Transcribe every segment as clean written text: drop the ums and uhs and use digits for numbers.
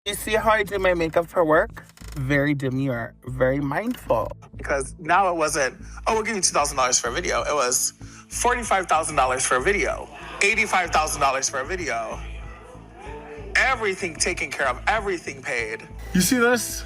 You see how I do my makeup for work? Very demure, very mindful. Because now it wasn't, oh, we'll give you $2,000 for a video. It was $45,000 for a video, $85,000 for a video. Everything taken care of, everything paid. You see this?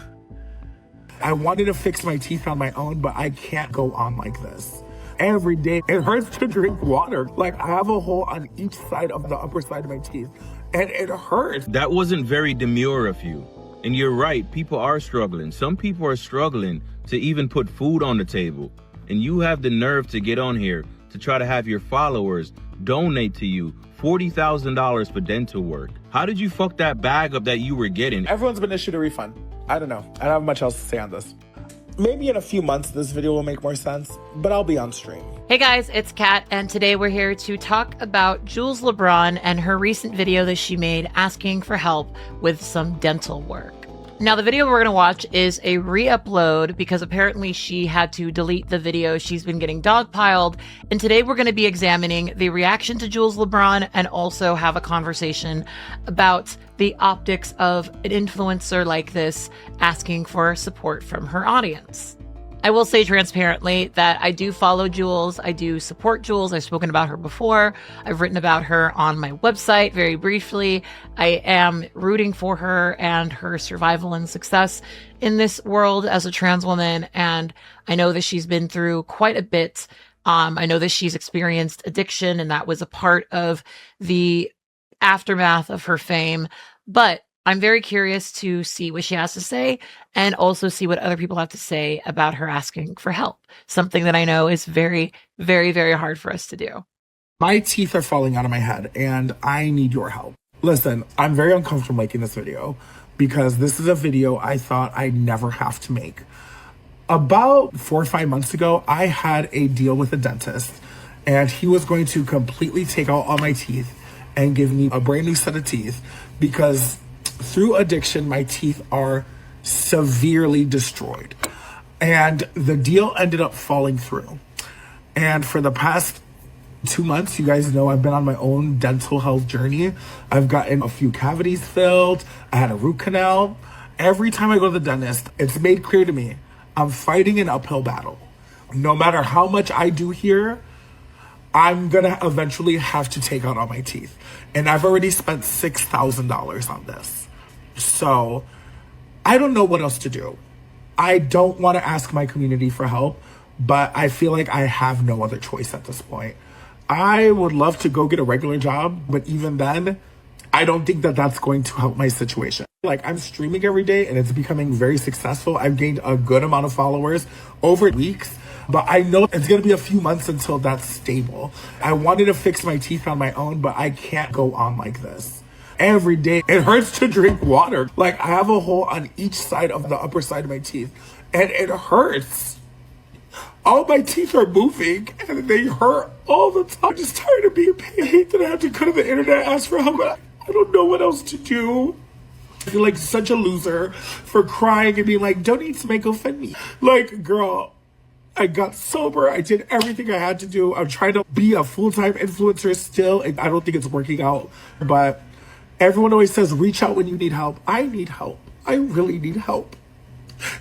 I wanted to fix my teeth on my own, but I can't go on like this. Every day, it hurts to drink water. Like, I have a hole on each side of the upper side of my teeth, and it hurts. That wasn't very demure of you. And you're right, people are struggling. Some people are struggling to even put food on the table. And you have the nerve to get on here to try to have your followers donate to you $40,000 for dental work. How did you fuck that bag up that you were getting? Everyone's been issued a refund. I don't know. I don't have much else to say on this. Maybe in a few months this video will make more sense, but I'll be on stream. Hey guys, it's Kat, and today we're here to talk about Jools Lebron and her recent video that she made asking for help with some dental work. Now, the video we're going to watch is a re-upload because apparently she had to delete the video. She's been getting dogpiled. And today we're going to be examining the reaction to Jools Lebron and also have a conversation about the optics of an influencer like this asking for support from her audience. I will say transparently that I do follow Jools. I do support Jools. I've spoken about her before. I've written about her on my website very briefly. I am rooting for her and her survival and success in this world as a trans woman. And I know that she's been through quite a bit. I know that she's experienced addiction, and that was a part of the aftermath of her fame. But I'm very curious to see what she has to say and also see what other people have to say about her asking for help. Something that I know is very, very, very hard for us to do. My teeth are falling out of my head and I need your help. Listen, I'm very uncomfortable making this video because this is a video I thought I'd never have to make. About 4 or 5 months ago, I had a deal with a dentist and he was going to completely take out all my teeth and give me a brand new set of teeth because through addiction, my teeth are severely destroyed. And the deal ended up falling through. And for the past 2 months, you guys know I've been on my own dental health journey. I've gotten a few cavities filled. I had a root canal. Every time I go to the dentist, it's made clear to me, I'm fighting an uphill battle. No matter how much I do here, I'm gonna eventually have to take out all my teeth. And I've already spent $6,000 on this. So I don't know what else to do. I don't want to ask my community for help, but I feel like I have no other choice at this point. I would love to go get a regular job, but even then, I don't think that that's going to help my situation. Like, I'm streaming every day and it's becoming very successful. I've gained a good amount of followers over weeks, but I know it's going to be a few months until that's stable. I wanted to fix my teeth on my own, but I can't go on like this. Every day, it hurts to drink water. Like, I have a hole on each side of the upper side of my teeth, and it hurts. All my teeth are moving, and they hurt all the time. I'm just tired of being paid. I hate that I have to go to the internet and ask for help. I don't know what else to do. I feel like such a loser for crying and being like, donate to my GoFundMe. Like, girl, I got sober. I did everything I had to do. I'm trying to be a full-time influencer still, and I don't think it's working out, but everyone always says, reach out when you need help. I need help. I really need help.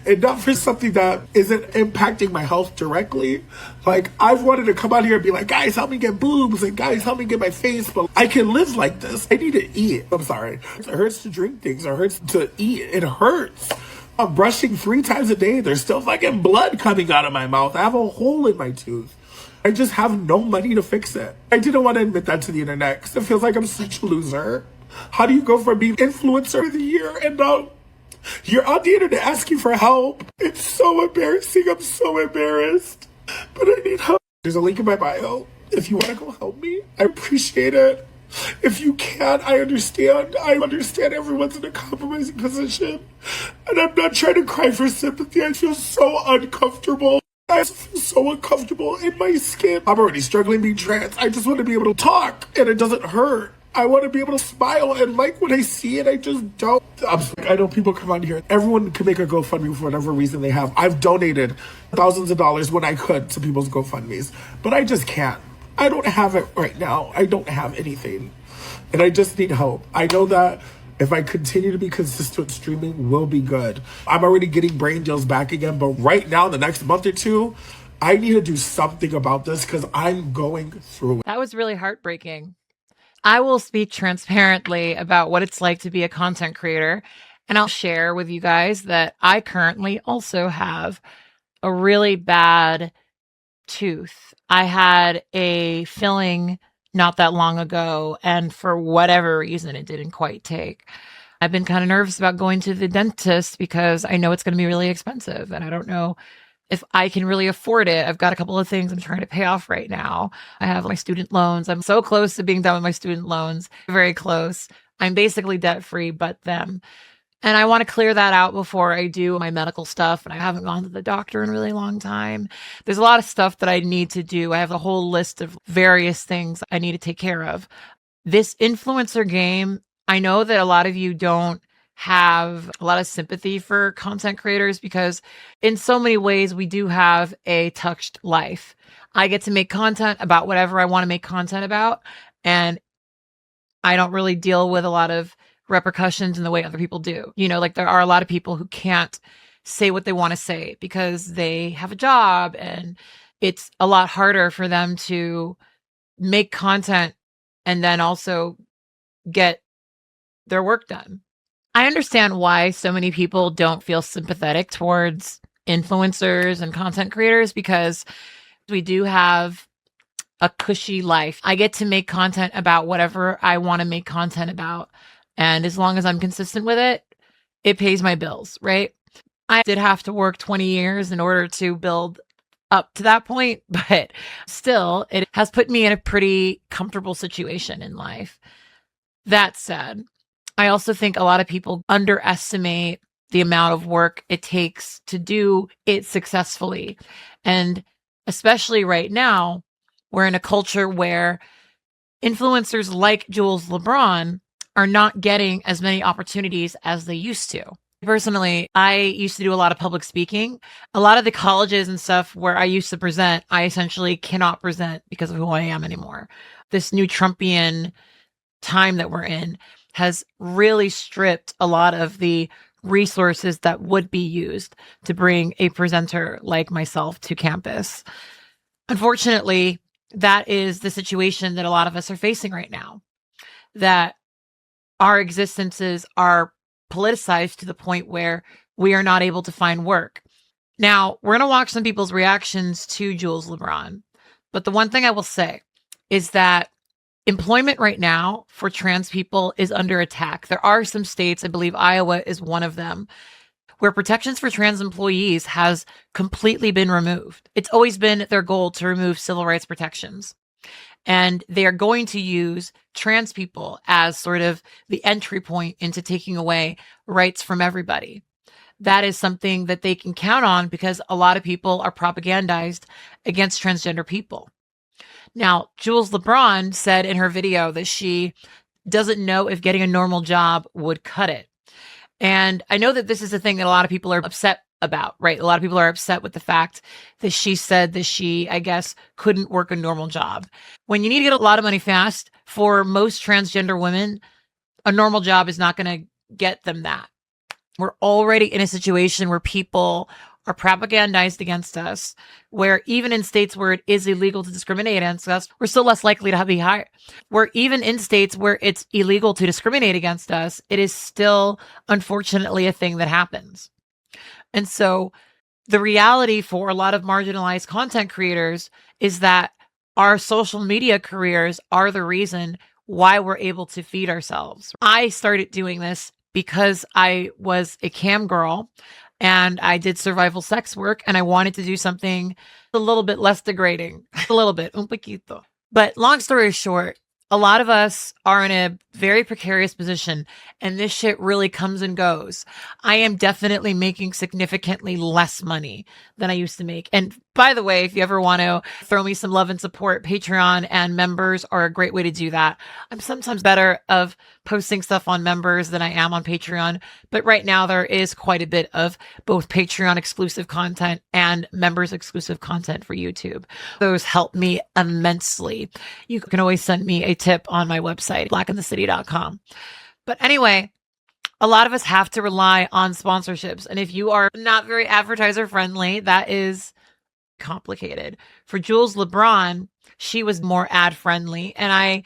And not for something that isn't impacting my health directly. Like, I've wanted to come out here and be like, guys, help me get boobs, and guys, help me get my face, but I can live like this. I need to eat. I'm sorry. It hurts to drink things. It hurts to eat. It hurts. I'm brushing 3 times a day. There's still fucking blood coming out of my mouth. I have a hole in my tooth. I just have no money to fix it. I didn't want to admit that to the internet because it feels like I'm such a loser. How do you go from being influencer of the year and now you're on the internet asking for help? It's so embarrassing. I'm so embarrassed. But I need help. There's a link in my bio. If you want to go help me, I appreciate it. If you can't, I understand. I understand everyone's in a compromising position. And I'm not trying to cry for sympathy. I feel so uncomfortable. I feel so uncomfortable in my skin. I'm already struggling being trans. I just want to be able to talk and it doesn't hurt. I want to be able to smile and like what I see, and I just don't. I know people come on here. Everyone can make a GoFundMe for whatever reason they have. I've donated thousands of dollars when I could to people's GoFundMes, but I just can't. I don't have it right now. I don't have anything, and I just need help. I know that If I continue to be consistent streaming, we'll be good. I'm already getting brain deals back again, but right now, the next month or two, I need to do something about this because I'm going through it. That was really heartbreaking. I will speak transparently about what it's like to be a content creator. And I'll share with you guys that I currently also have a really bad tooth. I had a filling not that long ago, and for whatever reason, it didn't quite take. I've been kind of nervous about going to the dentist because I know it's going to be really expensive, and I don't know if I can really afford it. I've got a couple of things I'm trying to pay off right now. I have my student loans. I'm so close to being done with my student loans, very close. I'm basically debt free, but them. And I want to clear that out before I do my medical stuff. And I haven't gone to the doctor in a really long time. There's a lot of stuff that I need to do. I have a whole list of various things I need to take care of. This influencer game, I know that a lot of you don't have a lot of sympathy for content creators because in so many ways we do have a touched life. I get to make content about whatever I want to make content about. And I don't really deal with a lot of repercussions in the way other people do. You know, like there are a lot of people who can't say what they want to say because they have a job and it's a lot harder for them to make content and then also get their work done. I understand why so many people don't feel sympathetic towards influencers and content creators because we do have a cushy life. I get to make content about whatever I want to make content about. And as long as I'm consistent with it, it pays my bills, right? I did have to work 20 years in order to build up to that point, but still, it has put me in a pretty comfortable situation in life. That said, I also think a lot of people underestimate the amount of work it takes to do it successfully. And especially right now, we're in a culture where influencers like Jools Lebron are not getting as many opportunities as they used to. Personally, I used to do a lot of public speaking. A lot of the colleges and stuff where I used to present, I essentially cannot present because of who I am anymore. This new Trumpian time that we're in has really stripped a lot of the resources that would be used to bring a presenter like myself to campus. Unfortunately, that is the situation that a lot of us are facing right now. That our existences are politicized to the point where we are not able to find work. Now, we're going to watch some people's reactions to Jools Lebron. But the one thing I will say is that employment right now for trans people is under attack. There are some states, I believe Iowa is one of them, where protections for trans employees has completely been removed. It's always been their goal to remove civil rights protections. And they are going to use trans people as sort of the entry point into taking away rights from everybody. That is something that they can count on because a lot of people are propagandized against transgender people. Now, Jools Lebron said in her video that she doesn't know if getting a normal job would cut it. And I know that this is a thing that a lot of people are upset about, right? A lot of people are upset with the fact that she said that she, I guess, couldn't work a normal job. When you need to get a lot of money fast, for most transgender women, a normal job is not going to get them that. We're already in a situation where people are propagandized against us, where even in states where it is illegal to discriminate against us, we're still less likely to be hired. Where even in states where it's illegal to discriminate against us, it is still, unfortunately, a thing that happens. And so the reality for a lot of marginalized content creators is that our social media careers are the reason why we're able to feed ourselves. I started doing this because I was a cam girl and I did survival sex work and I wanted to do something a little bit less degrading, a little bit, un poquito. But long story short, a lot of us are in a very precarious position and this shit really comes and goes. I am definitely making significantly less money than I used to make. And by the way, if you ever want to throw me some love and support, Patreon and members are a great way to do that. I'm sometimes better of posting stuff on members than I am on Patreon. But right now there is quite a bit of both Patreon exclusive content and members exclusive content for YouTube. Those help me immensely. You can always send me a tip on my website, blackeinthecity.com. But anyway, A lot of us have to rely on sponsorships. And if you are not very advertiser friendly, that is complicated. For Jools Lebron, she was more ad friendly. And I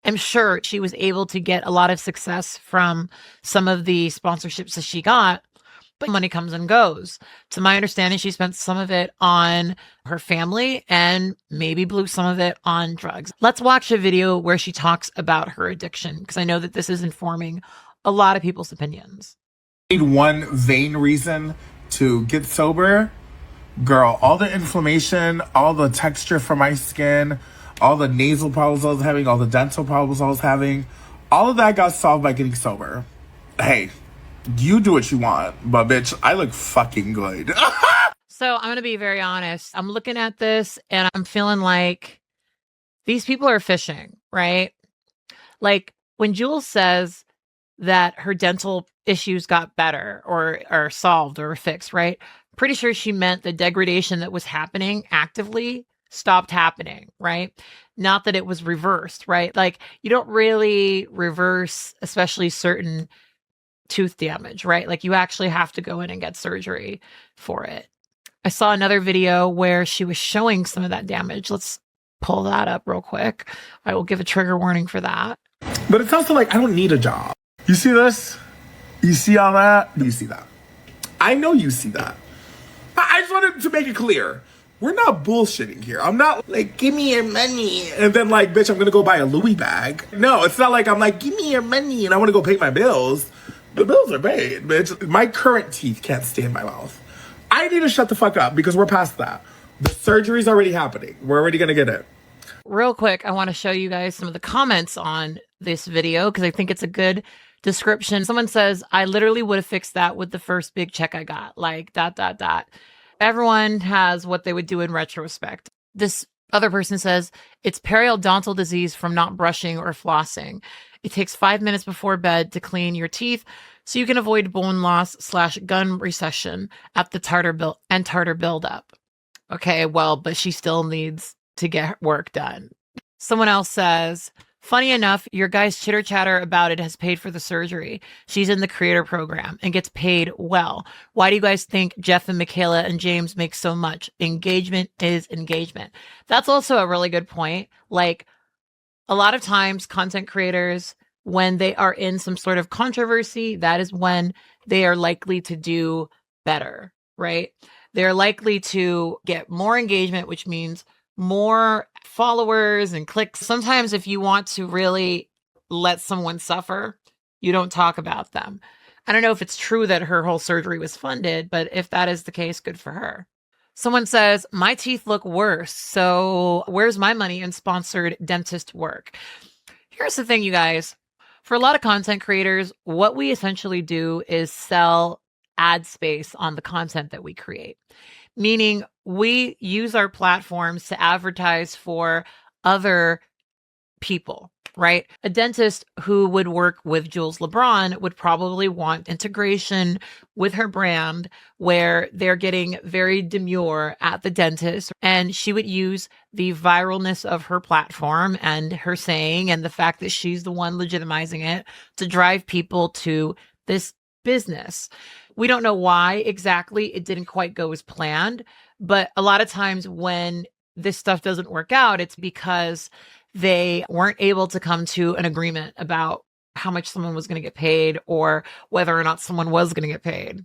am sure she was able to get a lot of success from some of the sponsorships that she got. But money comes and goes. To my understanding, she spent some of it on her family and maybe blew some of it on drugs. Let's watch a video where she talks about her addiction, because I know that this is informing a lot of people's opinions. Need one vain reason to get sober. Girl, all the inflammation, all the texture from my skin, all the nasal problems I was having, all the dental problems I was having, all of that got solved by getting sober. Hey, you do what you want, but bitch, I look fucking good. So I'm going to be very honest. I'm looking at this and I'm feeling like these people are fishing, right? Like when Jools says that her dental issues got better or are solved or fixed, right? Pretty sure she meant the degradation that was happening actively stopped happening, right? Not that it was reversed, right? Like you don't really reverse, especially certain tooth damage, right? Like you actually have to go in and get surgery for it. I saw another video where she was showing some of that damage. Let's pull that up real quick. I will give a trigger warning for that. But it's also like, I don't need a job. You see this? You see all that? You see that? I know you see that. I just wanted to make it clear. We're not bullshitting here. I'm not like, give me your money. And then like, bitch, I'm going to go buy a Louis bag. No, it's not like I'm like, give me your money and I want to go pay my bills. The bills are paid, bitch. My current teeth can't stay in my mouth. I need to shut the fuck up because we're past that. The surgery's already happening. We're already going to get it. Real quick, I want to show you guys some of the comments on this video because I think it's a good description. Someone says, I literally would have fixed that with the first big check I got. Like, ... Everyone has what they would do in retrospect. This other person says, it's periodontal disease from not brushing or flossing. It takes 5 minutes before bed to clean your teeth so you can avoid bone loss / gum recession at the tartar buildup. Okay, well, but she still needs to get work done. Someone else says, funny enough, your guy's chitter chatter about it has paid for the surgery. She's in the creator program and gets paid well. Why do you guys think Jeff and Michaela and James make so much? Engagement is engagement. That's also a really good point. Like a lot of times content creators, when they are in some sort of controversy, that is when they are likely to do better, right? They're likely to get more engagement, which means more followers and clicks. Sometimes if you want to really let someone suffer, you don't talk about them. I don't know if it's true that her whole surgery was funded, but if that is the case, good for her. Someone says, my teeth look worse, so where's my money in sponsored dentist work? Here's the thing, you guys. For a lot of content creators, what we essentially do is sell ad space on the content that we create. Meaning we use our platforms to advertise for other people, right? A dentist who would work with Jools Lebron would probably want integration with her brand where they're getting very demure at the dentist, and she would use the viralness of her platform and her saying and the fact that she's the one legitimizing it to drive people to this business. We don't know why exactly it didn't quite go as planned, but a lot of times when this stuff doesn't work out, it's because they weren't able to come to an agreement about how much someone was going to get paid or whether or not someone was going to get paid.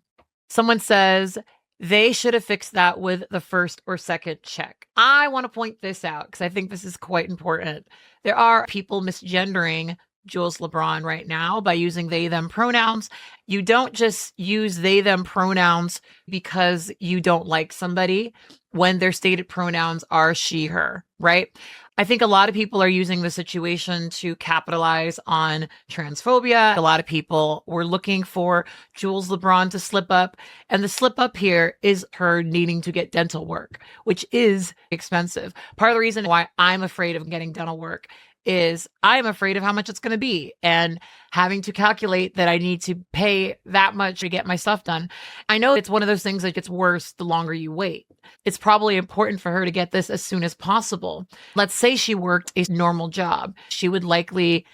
Someone says they should have fixed that with the first or second check. I want to point this out because I think this is quite important. There are people misgendering Jools Lebron right now by using they, them pronouns. You don't just use they, them pronouns because you don't like somebody when their stated pronouns are she, her, right? I think a lot of people are using the situation to capitalize on transphobia. A lot of people were looking for Jools Lebron to slip up. And the slip up here is her needing to get dental work, which is expensive. Part of the reason why I'm afraid of getting dental work is I'm afraid of how much it's going to be and having to calculate that I need to pay that much to get my stuff done. I know it's one of those things that gets worse the longer you wait. It's probably important for her to get this as soon as possible. Let's say she worked a normal job. She would likely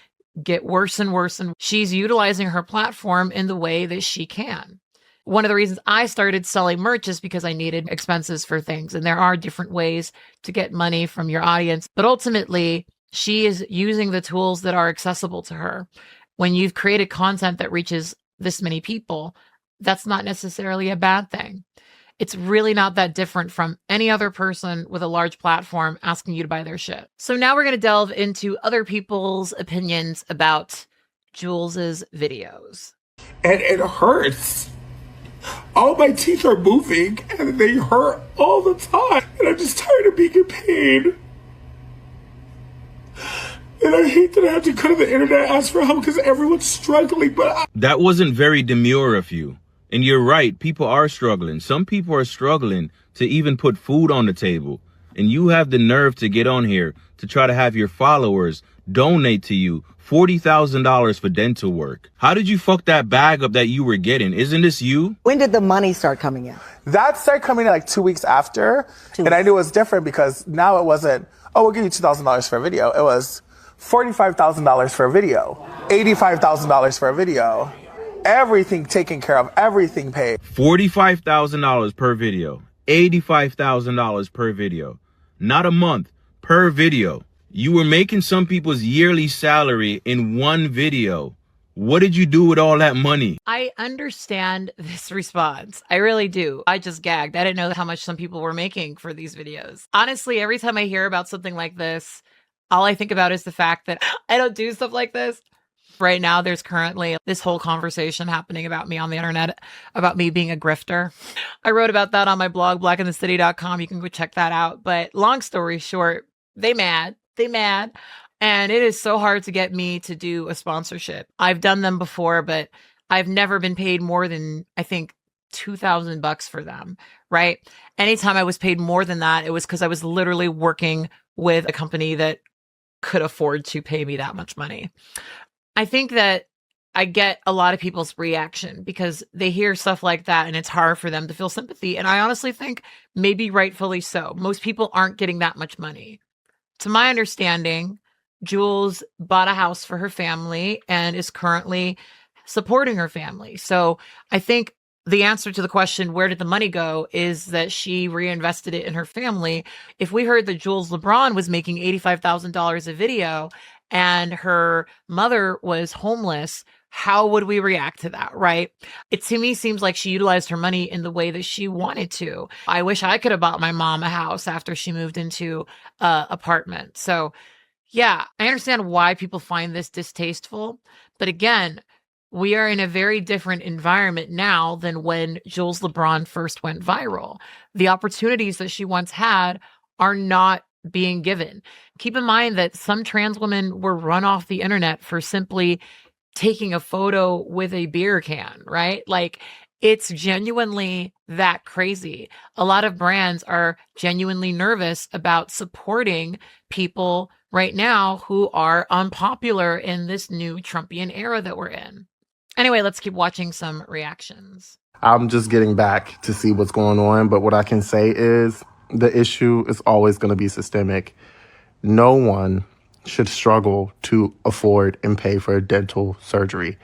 get worse and worse. And she's utilizing her platform in the way that she can. One of the reasons I started selling merch is because I needed expenses for things. And there are different ways to get money from your audience. But ultimately, she is using the tools that are accessible to her. When you've created content that reaches this many people, that's not necessarily a bad thing. It's really not that different from any other person with a large platform asking you to buy their shit. So now we're going to delve into other people's opinions about Jools's videos. And it hurts. All my teeth are moving and they hurt all the time. And I'm just tired of being in pain. And I hate that I have to go to the internet and ask for help because everyone's struggling, but That wasn't very demure of you. And you're right, people are struggling. Some people are struggling to even put food on the table. And you have the nerve to get on here to try to have your followers donate to you $40,000 for dental work. How did you fuck that bag up that you were getting? Isn't this you? When did the money start coming in? That started coming in like 2 weeks after. And I knew it was different because now it wasn't, oh, we'll give you $2,000 for a video. It was $45,000 for a video, $85,000 for a video. Everything taken care of, everything paid. $45,000 per video, $85,000 per video. Not a month, per video. You were making some people's yearly salary in one video. What did you do with all that money? I understand this response. I really do. I just gagged. I didn't know how much some people were making for these videos. Honestly, every time I hear about something like this, all I think about is the fact that I don't do stuff like this. Right now, there's currently this whole conversation happening about me on the internet, about me being a grifter. I wrote about that on my blog, blackeinthecity.com. You can go check that out. But long story short, they mad. And it is so hard to get me to do a sponsorship. I've done them before, but I've never been paid more than, I think, $2,000 for them, right? Anytime I was paid more than that, it was because I was literally working with a company that could afford to pay me that much money. I think that I get a lot of people's reaction because they hear stuff like that and it's hard for them to feel sympathy. And I honestly think maybe rightfully so. Most people aren't getting that much money. To my understanding, Jools bought a house for her family and is currently supporting her family. So I think the answer to the question, where did the money go, is that she reinvested it in her family. If we heard that Jools Lebron was making $85,000 a video and her mother was homeless, how would we react to that, right? It to me seems like she utilized her money in the way that she wanted to. I wish I could have bought my mom a house after she moved into an apartment. So yeah, I understand why people find this distasteful. But again, we are in a very different environment now than when Jools Lebron first went viral. The opportunities that she once had are not being given. Keep in mind that some trans women were run off the internet for simply taking a photo with a beer can, right? Like, it's genuinely that crazy. A lot of brands are genuinely nervous about supporting people right now who are unpopular in this new Trumpian era that we're in. Anyway, let's keep watching some reactions. I'm just getting back to see what's going on, but what I can say is the issue is always going to be systemic. No one should struggle to afford and pay for dental surgery.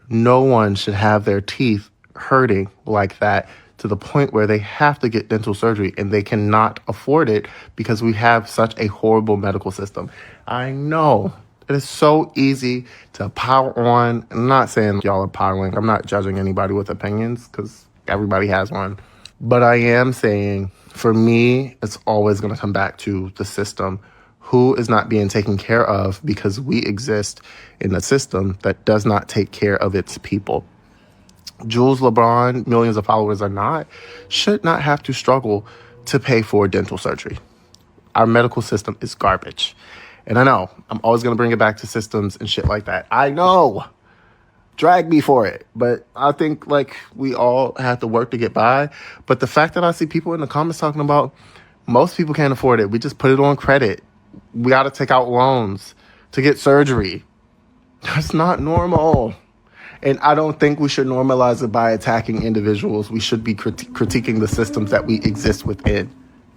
No one should have their teeth hurting like that to the point where they have to get dental surgery and they cannot afford it because we have such a horrible medical system. I know it is so easy to pile on. I'm not saying y'all are piling. I'm not judging anybody with opinions because everybody has one. But I am saying, for me, it's always going to come back to the system. Who is not being taken care of because we exist in a system that does not take care of its people. Jools Lebron, millions of followers or not, should not have to struggle to pay for dental surgery. Our medical system is garbage. And I know, I'm always going to bring it back to systems and shit like that. I know. Drag me for it. But I think, like, we all have to work to get by. But the fact that I see people in the comments talking about most people can't afford it. We just put it on credit. We got to take out loans to get surgery. That's not normal. And I don't think we should normalize it by attacking individuals. We should be critiquing the systems that we exist within.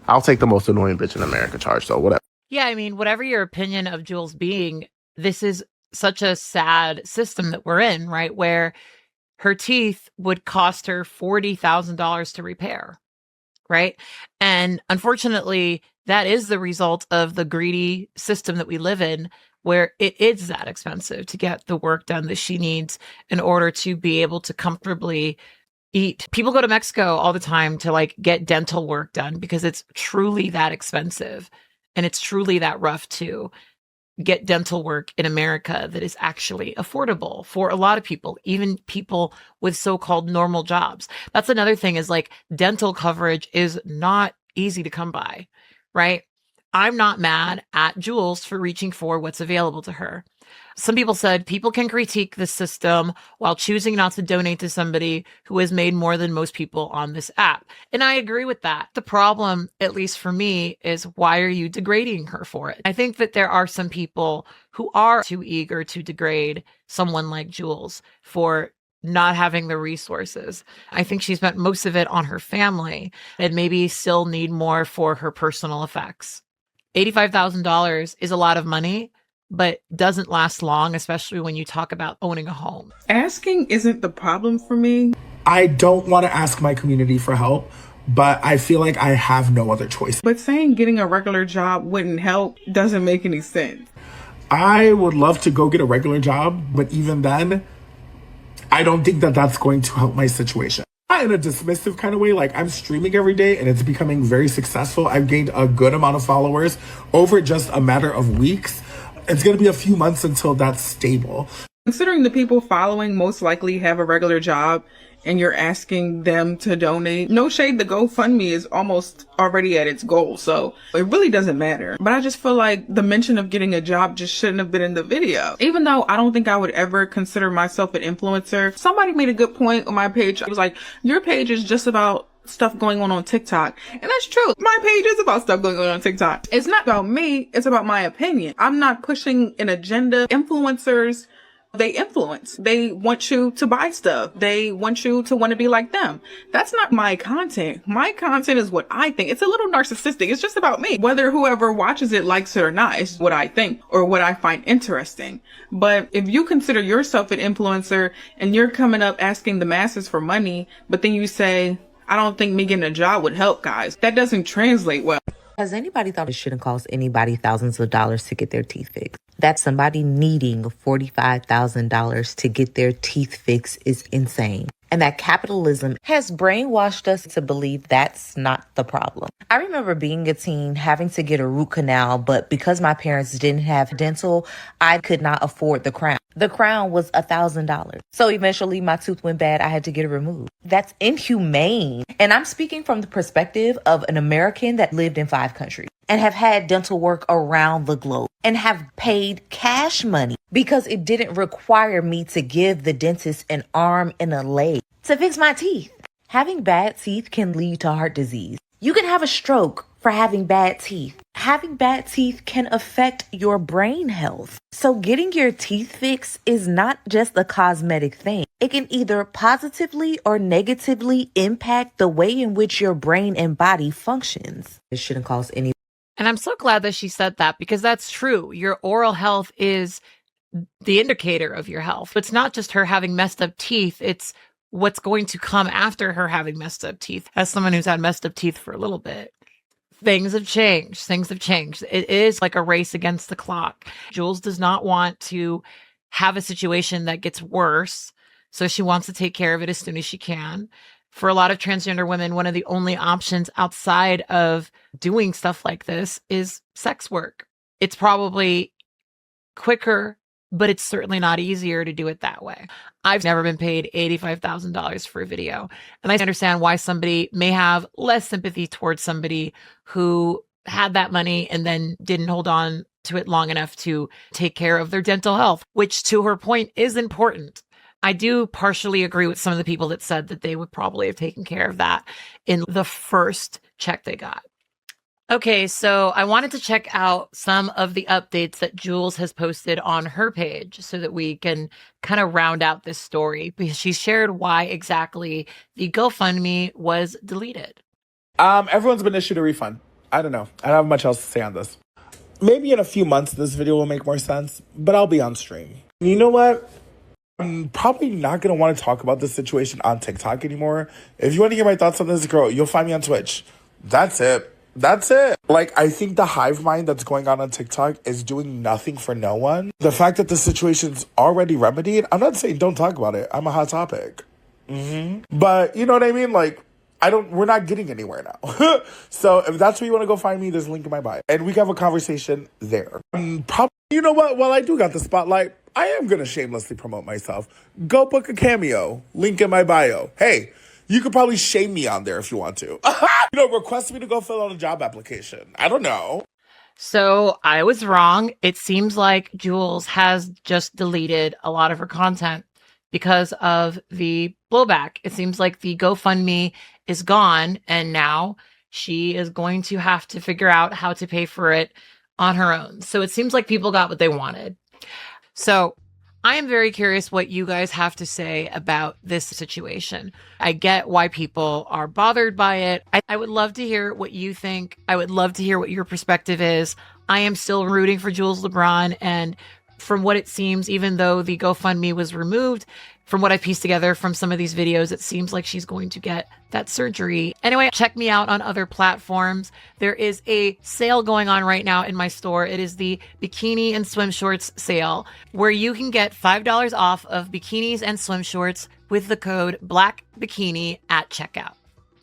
I'll take the most annoying bitch in America charge, so whatever. Yeah, I mean, whatever your opinion of Jools being, this is such a sad system that we're in, right? Where her teeth would cost her $40,000 to repair, right? And unfortunately, that is the result of the greedy system that we live in, where it is that expensive to get the work done that she needs in order to be able to comfortably eat. People go to Mexico all the time to like get dental work done because it's truly that expensive, and it's truly that rough to get dental work in America that is actually affordable for a lot of people, even people with so-called normal jobs. That's another thing, is like dental coverage is not easy to come by, right? I'm not mad at Jools for reaching for what's available to her. Some people said people can critique the system while choosing not to donate to somebody who has made more than most people on this app. And I agree with that. The problem, at least for me, is why are you degrading her for it? I think that there are some people who are too eager to degrade someone like Jools for not having the resources. I think she spent most of it on her family and maybe still need more for her personal effects. $85,000 is a lot of money, but doesn't last long, especially when you talk about owning a home. Asking isn't the problem for me. I don't want to ask my community for help, but I feel like I have no other choice. But saying getting a regular job wouldn't help doesn't make any sense. I would love to go get a regular job, but even then, I don't think that that's going to help my situation. Not in a dismissive kind of way, like I'm streaming every day and it's becoming very successful. I've gained a good amount of followers over just a matter of weeks. It's going to be a few months until that's stable. Considering the people following most likely have a regular job and you're asking them to donate, no shade, the GoFundMe is almost already at its goal, so it really doesn't matter. But I just feel like the mention of getting a job just shouldn't have been in the video. Even though I don't think I would ever consider myself an influencer, somebody made a good point on my page. It was like, your page is just about stuff going on TikTok. And that's true. My page is about stuff going on TikTok. It's not about me. It's about my opinion. I'm not pushing an agenda. Influencers, they influence. They want you to buy stuff. They want you to want to be like them. That's not my content. My content is what I think. It's a little narcissistic. It's just about me. Whether whoever watches it likes it or not, it's what I think or what I find interesting. But if you consider yourself an influencer and you're coming up asking the masses for money, but then you say, I don't think me getting a job would help, guys, that doesn't translate well. Has anybody thought it shouldn't cost anybody thousands of dollars to get their teeth fixed? That somebody needing $45,000 to get their teeth fixed is insane. And that capitalism has brainwashed us to believe that's not the problem. I remember being a teen, having to get a root canal, but because my parents didn't have dental, I could not afford the crown. The crown was $1,000. So eventually my tooth went bad. I had to get it removed. That's inhumane. And I'm speaking from the perspective of an American that lived in 5 countries and have had dental work around the globe and have paid cash money because it didn't require me to give the dentist an arm and a leg to fix my teeth. Having bad teeth can lead to heart disease. You can have a stroke for having bad teeth. Having bad teeth can affect your brain health. So getting your teeth fixed is not just a cosmetic thing. It can either positively or negatively impact the way in which your brain and body functions. It shouldn't cost any. And I'm so glad that she said that, because that's true. Your oral health is the indicator of your health. It's not just her having messed up teeth. It's what's going to come after her having messed up teeth. As someone who's had messed up teeth for a little bit, things have changed. Things have changed. It is like a race against the clock. Jools does not want to have a situation that gets worse, so she wants to take care of it as soon as she can. For a lot of transgender women, one of the only options outside of doing stuff like this is sex work. It's probably quicker, but it's certainly not easier to do it that way. I've never been paid $85,000 for a video. And I understand why somebody may have less sympathy towards somebody who had that money and then didn't hold on to it long enough to take care of their dental health, which, to her point, is important. I do partially agree with some of the people that said that they would probably have taken care of that in the first check they got. Okay, so I wanted to check out some of the updates that Jools has posted on her page so that we can kind of round out this story, because she shared why exactly the GoFundMe was deleted. Everyone's been issued a refund. I don't know. I don't have much else to say on this. Maybe in a few months this video will make more sense, but I'll be on stream. You know what? I'm probably not going to want to talk about this situation on TikTok anymore. If you want to hear my thoughts on this, girl, you'll find me on Twitch. That's it. That's it. Like, I think the hive mind that's going on TikTok is doing nothing for no one. The fact that the situation's already remedied, I'm not saying don't talk about it. I'm a hot topic. But you know what I mean? Like, we're not getting anywhere now. So if that's where you want to go find me, there's a link in my bio. And we can have a conversation there. Probably, you know what? While I do got the spotlight, I am going to shamelessly promote myself. Go book a cameo. Link in my bio. Hey, you could probably shame me on there if you want to. Request me to go fill out a job application. I don't know. So I was wrong. It seems like Jools has just deleted a lot of her content because of the blowback. It seems like the GoFundMe is gone, and now she is going to have to figure out how to pay for it on her own. So it seems like people got what they wanted. So I am very curious what you guys have to say about this situation. I get why people are bothered by it. I would love to hear what you think. I would love to hear what your perspective is. I am still rooting for Jools Lebron, and from what it seems, even though the GoFundMe was removed, from what I pieced together from some of these videos, it seems like she's going to get that surgery. Anyway, check me out on other platforms. There is a sale going on right now in my store. It is the bikini and swim shorts sale, where you can get $5 off of bikinis and swim shorts with the code BLAQUEBIKINI at checkout.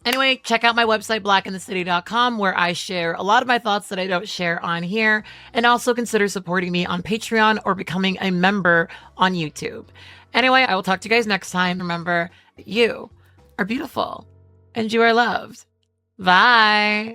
Anyway, check out my website, blackeinthecity.com, where I share a lot of my thoughts that I don't share on here. And also consider supporting me on Patreon or becoming a member on YouTube. Anyway, I will talk to you guys next time. Remember, you are beautiful and you are loved. Bye.